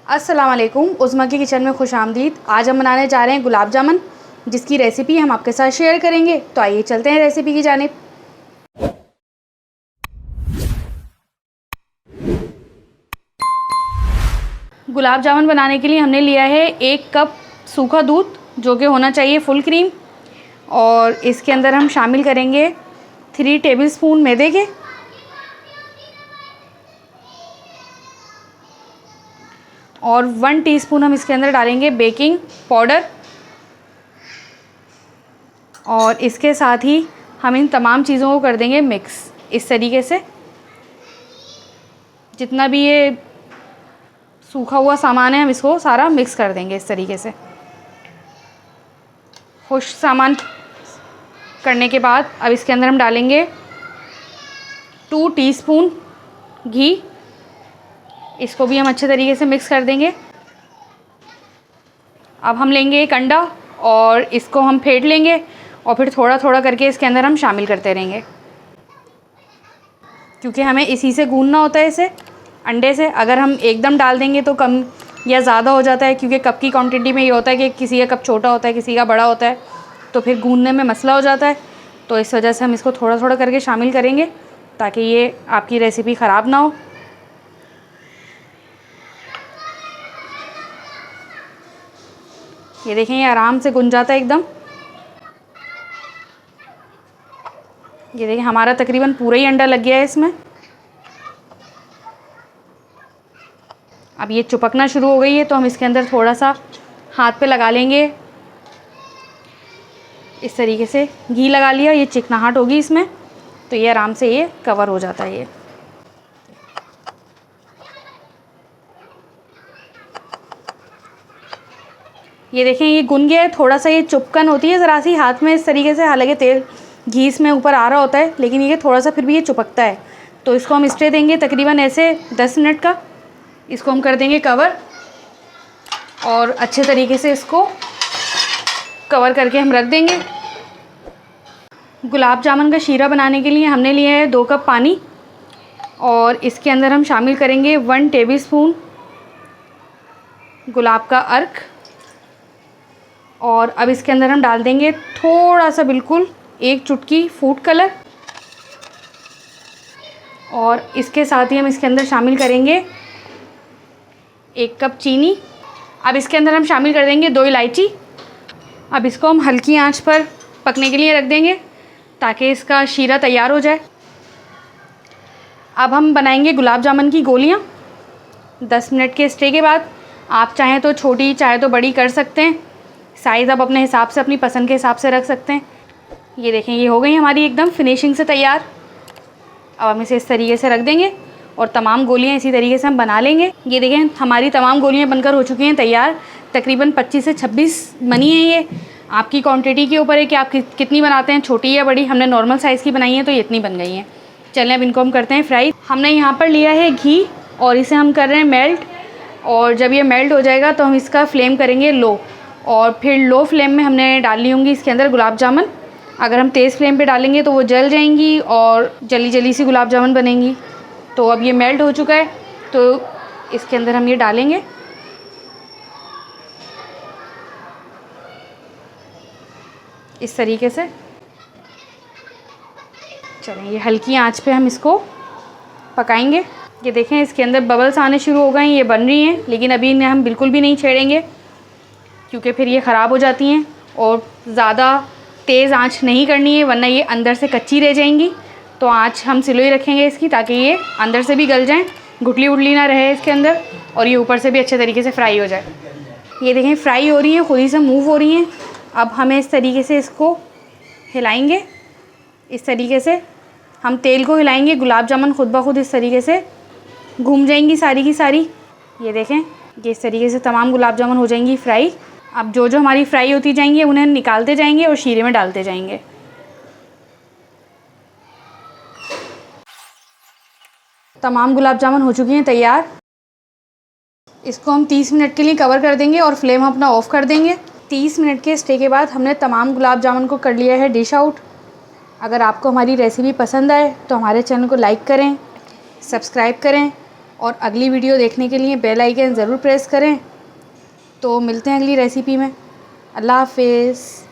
अस्सलाम वालेकुम, उज़्मा की किचन में खुशामदीद। आज हम बनाने जा रहे हैं गुलाब जामुन, जिसकी रेसिपी हम आपके साथ शेयर करेंगे। तो आइए चलते हैं रेसिपी की जानिब। गुलाब जामुन बनाने के लिए हमने लिया है 1 कप सूखा दूध, जो कि होना चाहिए फुल क्रीम। और इसके अंदर हम शामिल करेंगे 3 टेबलस्पून मैदे के, और 1 टीस्पून हम इसके अंदर डालेंगे बेकिंग पाउडर। और इसके साथ ही हम इन तमाम चीज़ों को कर देंगे मिक्स इस तरीके से। जितना भी ये सूखा हुआ सामान है हम इसको सारा मिक्स कर देंगे इस तरीके से। खुश्क सामान करने के बाद अब इसके अंदर हम डालेंगे 2 टीस्पून घी। इसको भी हम अच्छे तरीके से मिक्स कर देंगे। अब हम लेंगे एक अंडा और इसको हम फेंट लेंगे और फिर थोड़ा थोड़ा करके इसके अंदर हम शामिल करते रहेंगे, क्योंकि हमें इसी से गूंदना होता है इसे, अंडे से। अगर हम एकदम डाल देंगे तो कम या ज़्यादा हो जाता है, क्योंकि कप की क्वांटिटी में ये होता है कि किसी का कप छोटा होता है, किसी का बड़ा होता है, तो फिर गूंदने में मसला हो जाता है। तो इस वजह से हम इसको थोड़ा थोड़ा करके शामिल करेंगे ताकि ये आपकी रेसिपी ख़राब ना हो। ये देखें, ये आराम से गुंज जाता है एकदम। ये देखें, हमारा तकरीबन पूरा ही अंडा लग गया है इसमें। अब ये चिपकना शुरू हो गई है, तो हम इसके अंदर थोड़ा सा हाथ पे लगा लेंगे, इस तरीके से घी लगा लिया। ये चिकनाहट होगी इसमें, तो ये आराम से ये कवर हो जाता है। ये देखें, ये गुन गया है। थोड़ा सा ये चुपकन होती है ज़रा सी हाथ में इस तरीके से, हालांकि तेल घी इसमें ऊपर आ रहा होता है, लेकिन ये थोड़ा सा फिर भी ये चिपकता है। तो इसको हम स्टे देंगे तकरीबन ऐसे 10 मिनट का। इसको हम कर देंगे कवर और अच्छे तरीके से इसको कवर करके हम रख देंगे। गुलाब जामुन का शीरा बनाने के लिए हमने लिया है 2 कप पानी, और इसके अंदर हम शामिल करेंगे 1 टेबलस्पून गुलाब का अर्क। और अब इसके अंदर हम डाल देंगे थोड़ा सा, बिल्कुल 1 चुटकी फूड कलर। और इसके साथ ही हम इसके अंदर शामिल करेंगे 1 कप चीनी। अब इसके अंदर हम शामिल कर देंगे 2 इलायची। अब इसको हम हल्की आंच पर पकने के लिए रख देंगे ताकि इसका शीरा तैयार हो जाए। अब हम बनाएंगे गुलाब जामुन की गोलियां 10 मिनट के स्टे के बाद। आप चाहें तो छोटी, चाहे तो बड़ी कर सकते हैं। साइज़ आप अपने हिसाब से, अपनी पसंद के हिसाब से रख सकते हैं। ये देखें, ये हो गई हमारी एकदम फिनिशिंग से तैयार। अब हम इसे इस तरीके से रख देंगे और तमाम गोलियां इसी तरीके से हम बना लेंगे। ये देखें, हमारी तमाम गोलियां बनकर हो चुकी हैं तैयार। तकरीबन 25 से 26 बनी हैं। ये आपकी क्वांटिटी के ऊपर है कि आप कितनी बनाते हैं, छोटी या बड़ी। हमने नॉर्मल साइज़ की बनाई है तो ये इतनी बन गई हैं। चलें, अब इनको हम करते हैं फ्राई। हमने यहाँ पर लिया है घी और इसे हम कर रहे हैं मेल्ट। और जब ये मेल्ट हो जाएगा तो हम इसका फ्लेम करेंगे लो, और फिर लो फ्लेम में हमने डालनी होंगी इसके अंदर गुलाब जामुन। अगर हम तेज़ फ्लेम पे डालेंगे तो वो जल जाएंगी और जली जली सी गुलाब जामुन बनेंगी। तो अब ये मेल्ट हो चुका है, तो इसके अंदर हम ये डालेंगे। इस तरीके से चलें, ये हल्की आंच पे हम इसको पकाएंगे। ये देखें, इसके अंदर बबल्स आने शुरू हो गए हैं, ये बन रही हैं। लेकिन अभी इन्हें हम बिल्कुल भी नहीं छेड़ेंगे, क्योंकि फिर ये ख़राब हो जाती हैं। और ज़्यादा तेज़ आंच नहीं करनी है, वरना ये अंदर से कच्ची रह जाएंगी। तो आंच हम स्लो ही रखेंगे इसकी, ताकि ये अंदर से भी गल जाएं, गुठली उठली ना रहे इसके अंदर, और ये ऊपर से भी अच्छे तरीके से फ्राई हो जाए। ये देखें, फ्राई हो रही हैं, खुद ही से मूव हो रही हैं। अब हमें इस तरीके से इसको हिलाएंगे। इस तरीके से हम तेल को हिलाएंगे, गुलाब जामुन खुद ब खुद इस तरीके से घूम जाएंगी सारी की सारी। ये देखें, ये इस तरीके से तमाम गुलाब जामुन हो जाएंगी फ्राई। अब जो जो हमारी फ्राई होती जाएंगी उन्हें निकालते जाएंगे और शीरे में डालते जाएंगे। तमाम गुलाब जामुन हो चुकी हैं तैयार। इसको हम 30 मिनट के लिए कवर कर देंगे और फ्लेम हम अपना ऑफ़ कर देंगे। 30 मिनट के स्टे के बाद हमने तमाम गुलाब जामुन को कर लिया है डिश आउट। अगर आपको हमारी रेसिपी पसंद आए तो हमारे चैनल को लाइक करें, सब्सक्राइब करें और अगली वीडियो देखने के लिए बेल आइकन ज़रूर प्रेस करें। तो मिलते हैं अगली रेसिपी में। अल्लाह हाफ़िज़।